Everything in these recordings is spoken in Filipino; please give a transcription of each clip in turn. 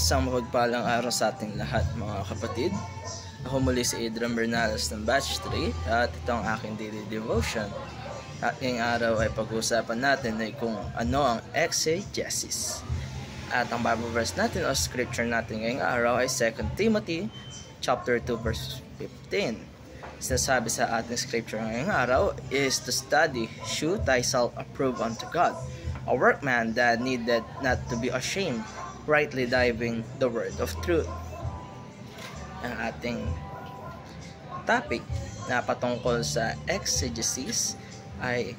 Isang mapagpalang araw sa ating lahat mga kapatid. Ako muli si Adrian Bernales ng Batch 3 at ito ang aking daily devotion. At ngayong araw ay pag-uusapan natin ay kung ano ang exegesis. At ang Bible verse natin o scripture natin ngayong araw ay 2 Timothy chapter 2 verse 15. Sinasabi sa ating scripture ngayong araw is to study, shew thyself approved unto God, a workman that needed not to be ashamed, rightly diving the word of truth. Ang ating topic na patungkol sa exegesis ay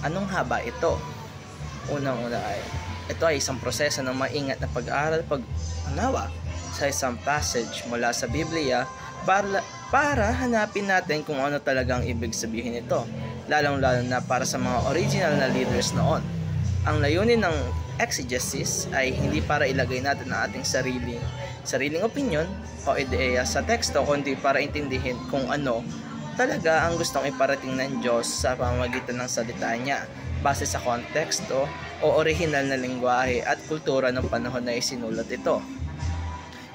anong haba ito? Unang-una ay ito ay isang proseso ng maingat na pag-aaral, pag-unawa sa isang passage mula sa Biblia para hanapin natin kung ano talagang ibig sabihin nito, lalong-lalo na para sa mga original na leaders noon. Ang layunin ng exegesis ay hindi para ilagay natin ang ating sariling opinion o ideya sa teksto, kundi para intindihin kung ano talaga ang gustong iparating ng Diyos sa pamamagitan ng salita niya, base sa konteksto o orihinal na lengguwahe at kultura ng panahon na isinulat ito.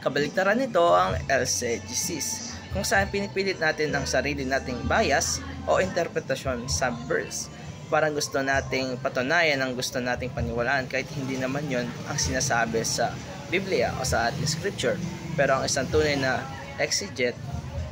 Kabaligtaran nito ang exegesis, kung saan pinipilit natin ang sarili nating bias o interpretasyon sa verse. Parang gusto nating patunayan ang gusto nating paniwalaan kahit hindi naman yon ang sinasabi sa Biblia o sa ating scripture. Pero ang isang tunay na exegete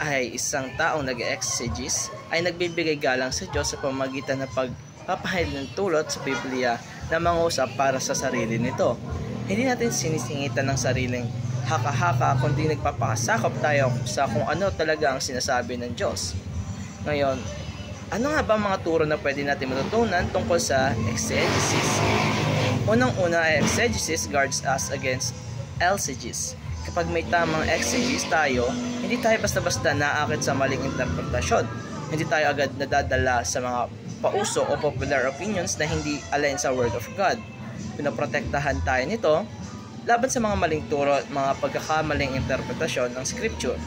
ay isang taong nag-exegesis ay nagbibigay galang sa Diyos sa pamamagitan ng pagpapahid ng tulot sa Biblia na mangusap para sa sarili nito. Hindi natin sinisingitan ng sariling haka-haka, kundi nagpapakasakop tayo sa kung ano talaga ang sinasabi ng Diyos. Ngayon, ano nga ba mga turo na pwede natin matutunan tungkol sa exegesis? Unang-una ay exegesis guards us against eisegesis. Kapag may tamang exegesis tayo, hindi tayo basta-basta naakit sa maling interpretasyon. Hindi tayo agad nadadala sa mga pauso o popular opinions na hindi align sa Word of God. Pinoprotektahan tayo nito laban sa mga maling turo at mga pagkakamaling interpretasyon ng Scripture.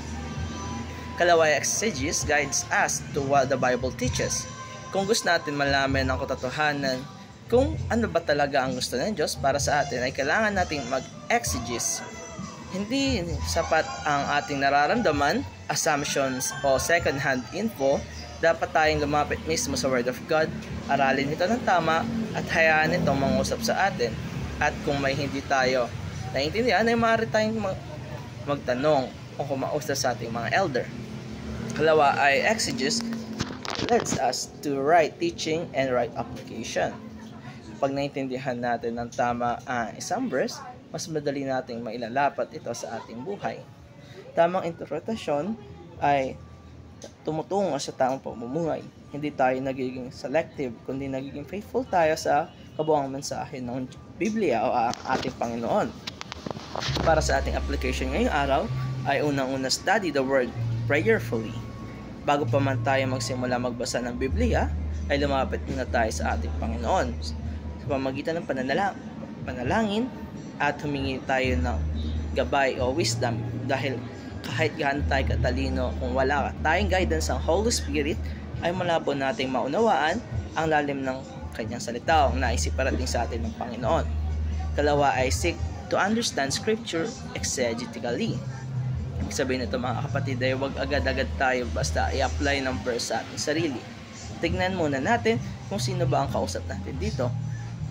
Kalaway, exegesis guides us to what the Bible teaches. Kung gusto natin malaman ang katotohanan kung ano ba talaga ang gusto ng Diyos para sa atin, ay kailangan nating mag-exegesis. Hindi sapat ang ating nararamdaman, assumptions o second-hand info. Dapat tayong lumapit mismo sa Word of God, aralin ito ng tama at hayaan itong mangusap sa atin. At kung may hindi tayo naiintindihan, ay maaari tayong magtanong o kumausap sa ating mga elder. Kalawa ay exegesis leads us to right teaching and right application. Pag naintindihan natin ng tama ang isang verse, mas madali nating mailalapat ito sa ating buhay. Tamang interpretasyon ay tumutungo sa tamang pamumuhay. Hindi tayo nagiging selective, kundi nagiging faithful tayo sa kabuuang mensahe ng Biblia o ang ating Panginoon. Para sa ating application ngayong araw, ay unang-una study the Word prayerfully. Bago pa man tayo magsimula magbasa ng Biblia, ay lumapit muna tayo sa ating Panginoon sa pamamagitan ng panalangin at humingi tayo ng gabay o wisdom, dahil kahit gaano tayo katalino, kung wala tayong guidance ng Holy Spirit, ay malabo nating maunawaan ang lalim ng kanyang salita o naisip parating sa atin ng Panginoon. Kalawa ay seek to understand Scripture exegetically. Ibig sabihin nito mga kapatid ay huwag agad-agad tayo basta i-apply ng verse sa ating sarili. Tignan muna natin kung sino ba ang kausap natin dito,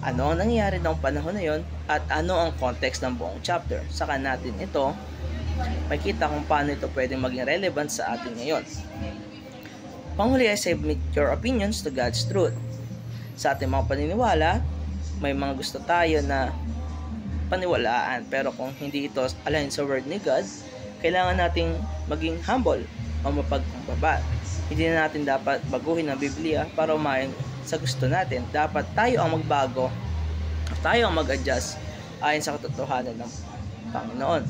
ano ang nangyari noong panahon na yon, at ano ang context ng buong chapter. Saka natin ito makita kung paano ito pwedeng maging relevant sa atin ngayon. Panghuli ay submit your opinions to God's truth. Sa ating mga paniniwala, may mga gusto tayo na paniwalaan, pero kung hindi ito align sa word ni God, kailangan nating maging humble o mapagkumbaba. Hindi na natin dapat baguhin ang Biblia para umayon sa gusto natin. Dapat tayo ang magbago, tayo ang mag-adjust ayon sa katotohanan ng Panginoon.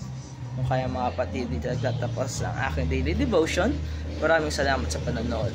Kung kaya mga kapatid, dito nagtatapos ang aking daily devotion. Maraming salamat sa panonood.